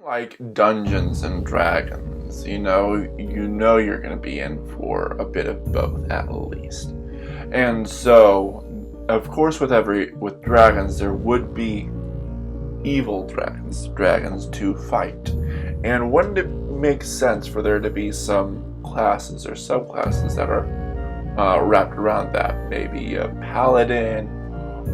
Like Dungeons and Dragons, you know you're going to be in for a bit of both at least. And so, of course, with dragons, there would be evil dragons to fight. And wouldn't it make sense for there to be some classes or subclasses that are wrapped around that? Maybe a paladin,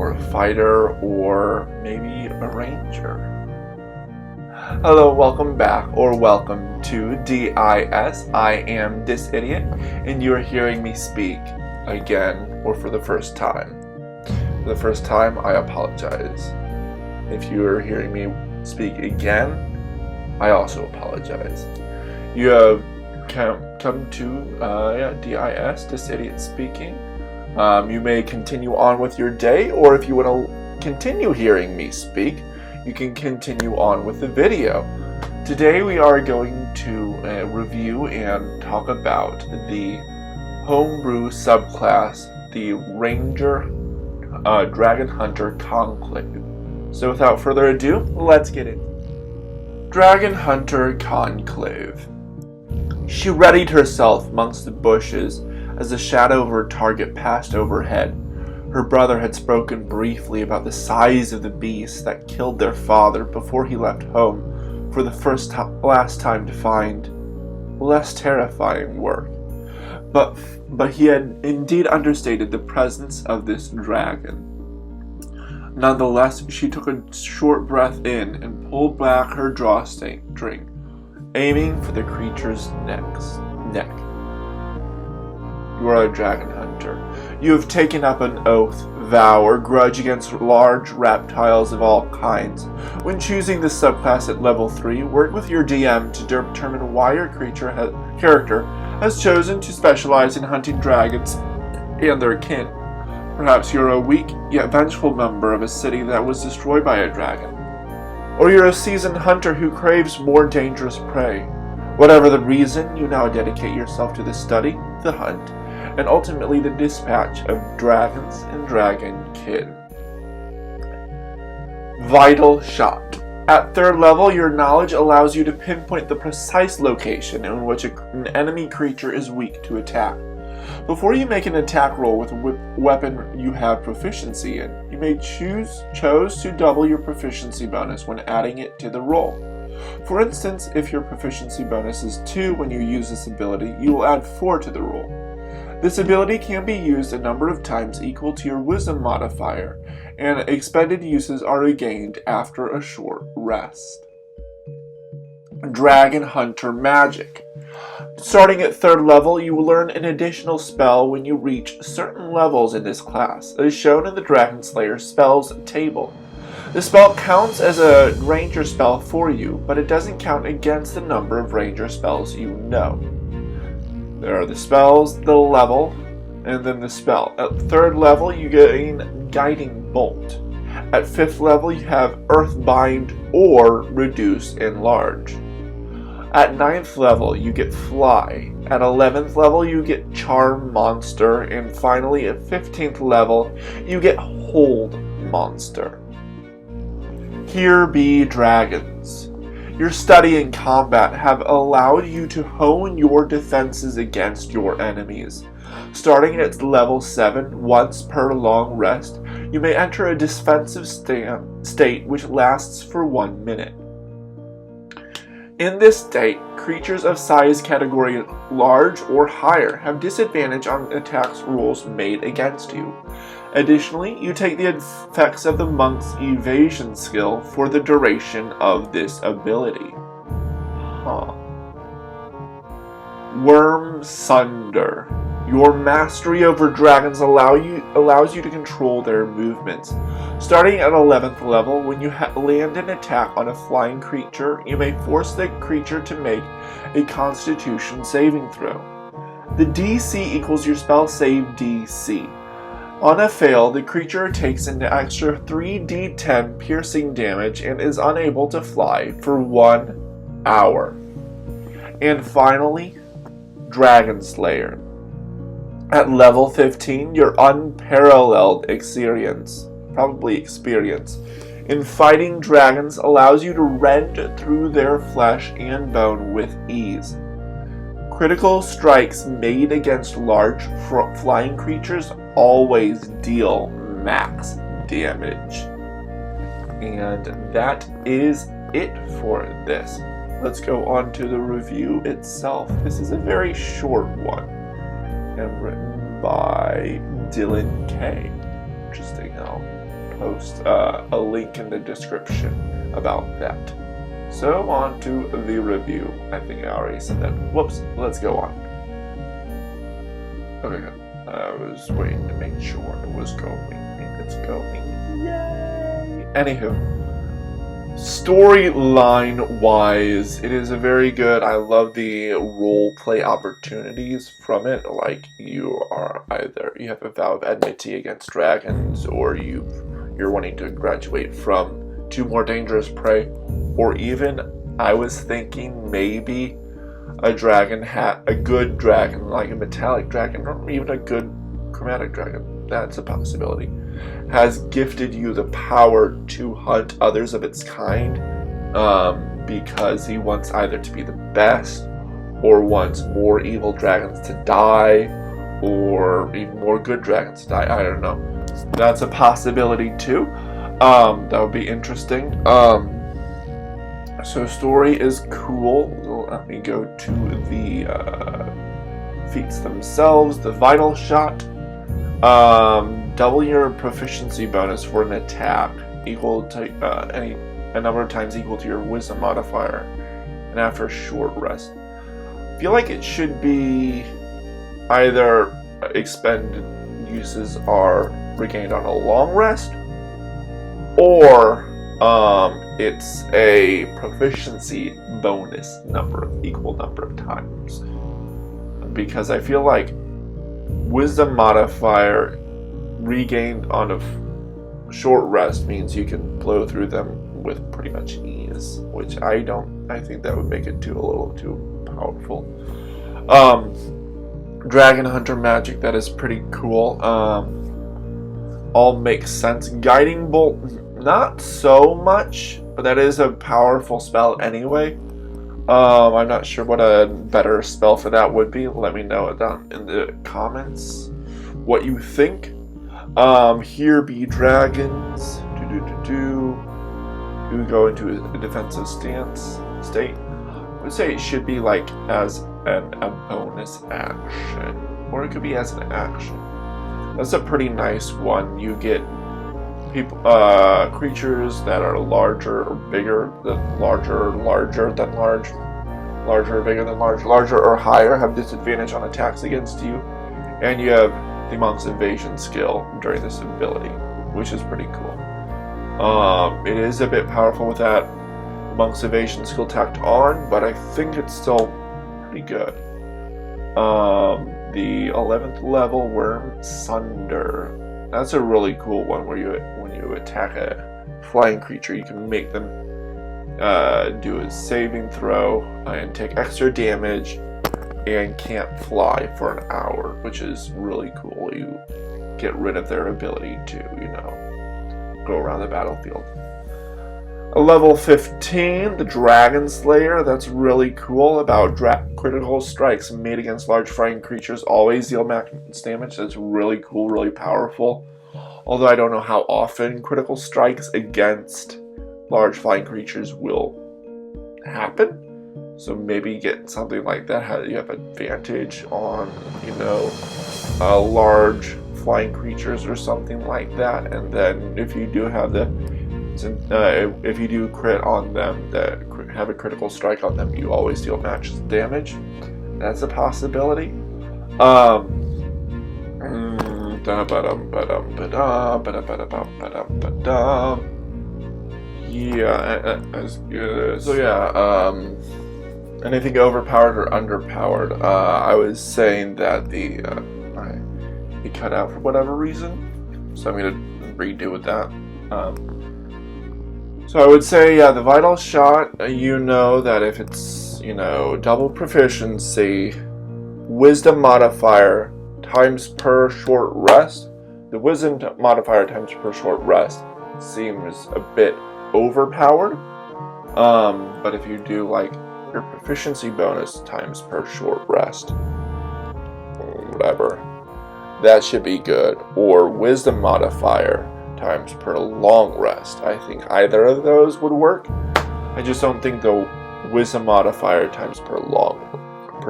or a fighter, or maybe a ranger. Hello, welcome back, or welcome to DIS. I am this idiot, and you are hearing me speak again, or for the first time. For the first time, I apologize. If you are hearing me speak again, I also apologize. You have come to DIS, this idiot speaking. You may continue on with your day, or if you want to continue hearing me speak, you can continue on with the video. Today we are going to review and talk about the Homebrew subclass, the Ranger Dragon Hunter Conclave. So without further ado, let's get in. Dragon Hunter Conclave. She readied herself amongst the bushes as the shadow of her target passed overhead. Her brother had spoken briefly about the size of the beast that killed their father before he left home for the last time to find less terrifying work. But he had indeed understated the presence of this dragon. Nonetheless, she took a short breath in and pulled back her drawstring, aiming for the creature's neck. You are a dragon hunter. You have taken up an oath, vow, or grudge against large reptiles of all kinds. When choosing this subclass at level 3, work with your DM to determine why your character has chosen to specialize in hunting dragons and their kin. Perhaps you're a weak yet vengeful member of a city that was destroyed by a dragon. Or you're a seasoned hunter who craves more dangerous prey. Whatever the reason, you now dedicate yourself to the study, the hunt, and ultimately the dispatch of dragons and dragon kin. Vital Shot. At 3rd level, your knowledge allows you to pinpoint the precise location in which an enemy creature is weak to attack. Before you make an attack roll with a weapon you have proficiency in, you may choose to double your proficiency bonus when adding it to the roll. For instance, if your proficiency bonus is 2 when you use this ability, you will add 4 to the roll. This ability can be used a number of times equal to your wisdom modifier, and expended uses are regained after a short rest. Dragon Hunter Magic. Starting at 3rd level, you will learn an additional spell when you reach certain levels in this class, as shown in the Dragon Slayer spells table. The spell counts as a ranger spell for you, but it doesn't count against the number of ranger spells you know. There are the spells, the level, and then the spell. At 3rd level, you gain Guiding Bolt. At 5th level, you have Earthbind or Reduce Enlarge. At 9th level, you get Fly. At 11th level, you get Charm Monster. And finally, at 15th level, you get Hold Monster. Here be dragons. Your study and combat have allowed you to hone your defenses against your enemies. Starting at level 7, once per long rest, you may enter a defensive state which lasts for 1 minute. In this state, creatures of size category large or higher have disadvantage on attacks rolls made against you. Additionally, you take the effects of the monk's evasion skill for the duration of this ability. Worm Sunder. Your mastery over dragons allows you to control their movements. Starting at 11th level, when you land an attack on a flying creature, you may force the creature to make a Constitution saving throw. The DC equals your spell save DC. On a fail, the creature takes an extra 3d10 piercing damage and is unable to fly for 1 hour. And finally, Dragon Slayer. At level 15, your unparalleled experience in fighting dragons allows you to rend through their flesh and bone with ease. Critical strikes made against large flying creatures always deal max damage. And that is it for this. Let's go on to the review itself. This is a very short one and written by Dylan K. Interesting. I'll post a link in the description about that. So on to the review. I think I already said that. Whoops. Let's go on. Okay, good. I was waiting to make sure it was going. It's going. Yay! Anywho, storyline-wise, it is a very good. I love the role-play opportunities from it. Like you have a vow of enmity against dragons, or you're wanting to graduate from to more dangerous prey, or even I was thinking maybe a good dragon, like a metallic dragon, or even a good chromatic dragon. That's a possibility. Has gifted you the power to hunt others of its kind, because he wants either to be the best, or wants more evil dragons to die, or even more good dragons to die. I don't know. That's a possibility too. That would be interesting. So story is cool. Let me go to the feats themselves. The vital shot. Double your proficiency bonus for an attack equal to a number of times equal to your wisdom modifier, and after a short rest. I feel like it should be either expended uses are regained on a long rest, or it's a proficiency bonus equal number of times. Because I feel like wisdom modifier regained on a short rest means you can blow through them with pretty much ease, which I think that would make it a little too powerful. Dragon Hunter magic, that is pretty cool. All makes sense. Guiding Bolt, not so much, but that is a powerful spell anyway. I'm not sure what a better spell for that would be. Let me know it down in the comments what you think. Here be dragons. You go into a defensive state. I would say it should be like as a bonus action, or it could be as an action. That's a pretty nice one. You get creatures that are larger or bigger than larger than large, larger or bigger than large, larger or higher have disadvantage on attacks against you, and you have the Monk's Evasion skill during this ability, which is pretty cool. It is a bit powerful with that Monk's Evasion skill tacked on, but I think it's still pretty good. The 11th level Worm Sunder. That's a really cool one where when you attack a flying creature, you can make them do a saving throw and take extra damage and can't fly for an hour, which is really cool. You get rid of their ability to, go around the battlefield. A level 15, the Dragon Slayer. That's really cool. About critical strikes made against large flying creatures always deal max damage. That's really cool, really powerful. Although I don't know how often critical strikes against large flying creatures will happen. So maybe get something like that. You have advantage on, large flying creatures or something like that. And then if you do have if you do crit on them, have a critical strike on them, you always deal max damage. That's a possibility. Anything overpowered or underpowered? I was saying that he cut out for whatever reason, so I'm gonna redo with that. So I would say, the vital shot, that if it's, double proficiency, wisdom modifier times per short rest, the wisdom modifier times per short rest seems a bit overpowered. But if you do like your proficiency bonus times per short rest, whatever, that should be good. Or wisdom modifier times per long rest. I think either of those would work. I just don't think the wisdom modifier times per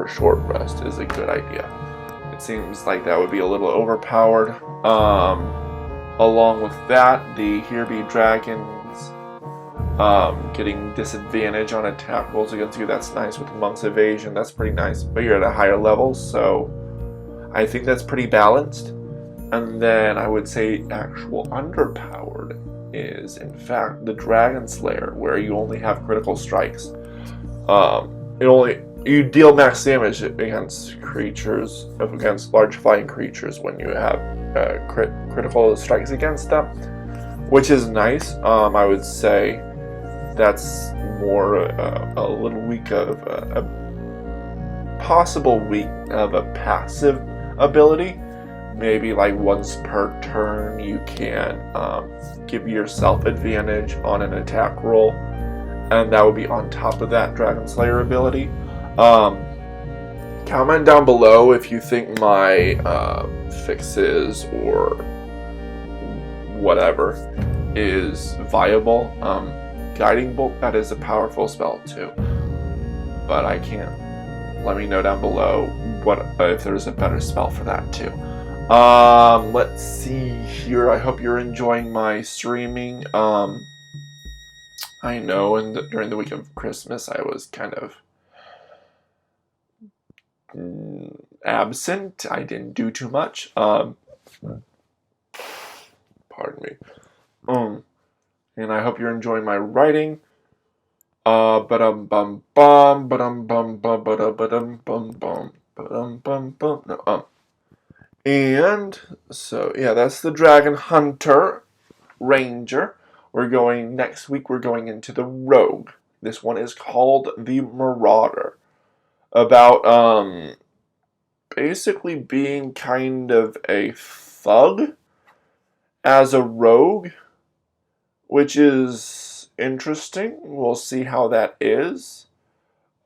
short rest is a good idea. It seems like that would be a little overpowered. Along with that, the Here Be Dragons getting disadvantage on attack rolls against you. That's nice with Monk's Evasion. That's pretty nice. But you're at a higher level, so I think that's pretty balanced. And then I would say actual underpowered is, in fact, the Dragon Slayer, where you only have critical strikes. You deal max damage against large flying creatures when you have critical strikes against them, which is nice. I would say that's more a little weak of a possible weak of a passive ability. Maybe like once per turn you can give yourself advantage on an attack roll, and that would be on top of that Dragon Slayer ability. Comment down below if you think my fixes or whatever is viable. Guiding Bolt, that is a powerful spell too, but I can't. Let me know down below if there's a better spell for that too. Let's see here. I hope you're enjoying my streaming. I know during the week of Christmas I was kind of absent. I didn't do too much. Pardon me. And I hope you're enjoying my writing. And so yeah, that's the Dragon Hunter Ranger. Next week we're going into the Rogue. This one is called the Marauder. About basically being kind of a thug as a rogue, which is interesting. We'll see how that is.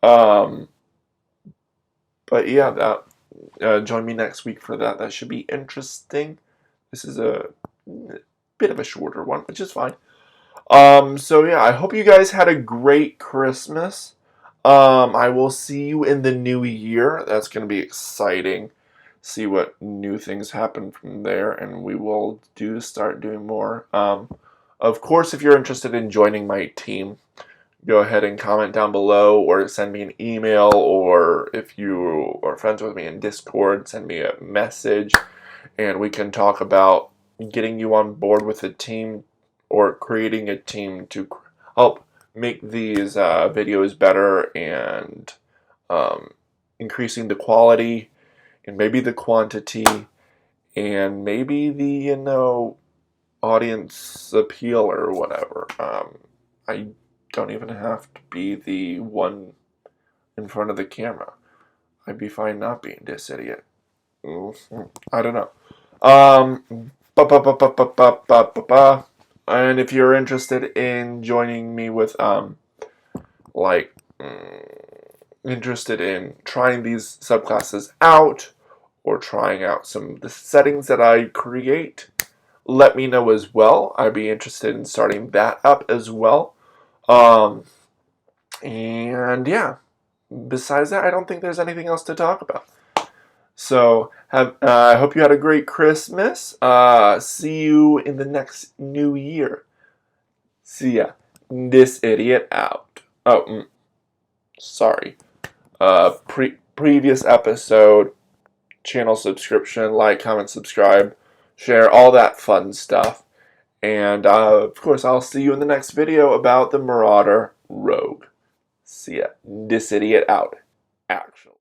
But yeah, join me next week for that. That should be interesting. This is a bit of a shorter one, which is fine. So yeah, I hope you guys had a great Christmas. I will see you in the new year. That's going to be exciting. See what new things happen from there, and we will start doing more. Of course, if you're interested in joining my team, go ahead and comment down below or send me an email, or if you are friends with me in Discord, send me a message and we can talk about getting you on board with a team or creating a team to help make these videos better and increasing the quality and maybe the quantity and maybe the audience appeal or whatever. I don't even have to be the one in front of the camera. I'd be fine not being this idiot. I don't know. And if you're interested in joining me with interested in trying these subclasses out or trying out some of the settings that I create, let me know as well. I'd be interested in starting that up as well. And yeah, besides that, I don't think there's anything else to talk about. So I hope you had a great Christmas. See you in the next new year. See ya. This idiot out. Oh, sorry. Previous episode, channel subscription, like, comment, subscribe, share, all that fun stuff. And of course, I'll see you in the next video about the Marauder Rogue. See ya. This idiot out. Actually.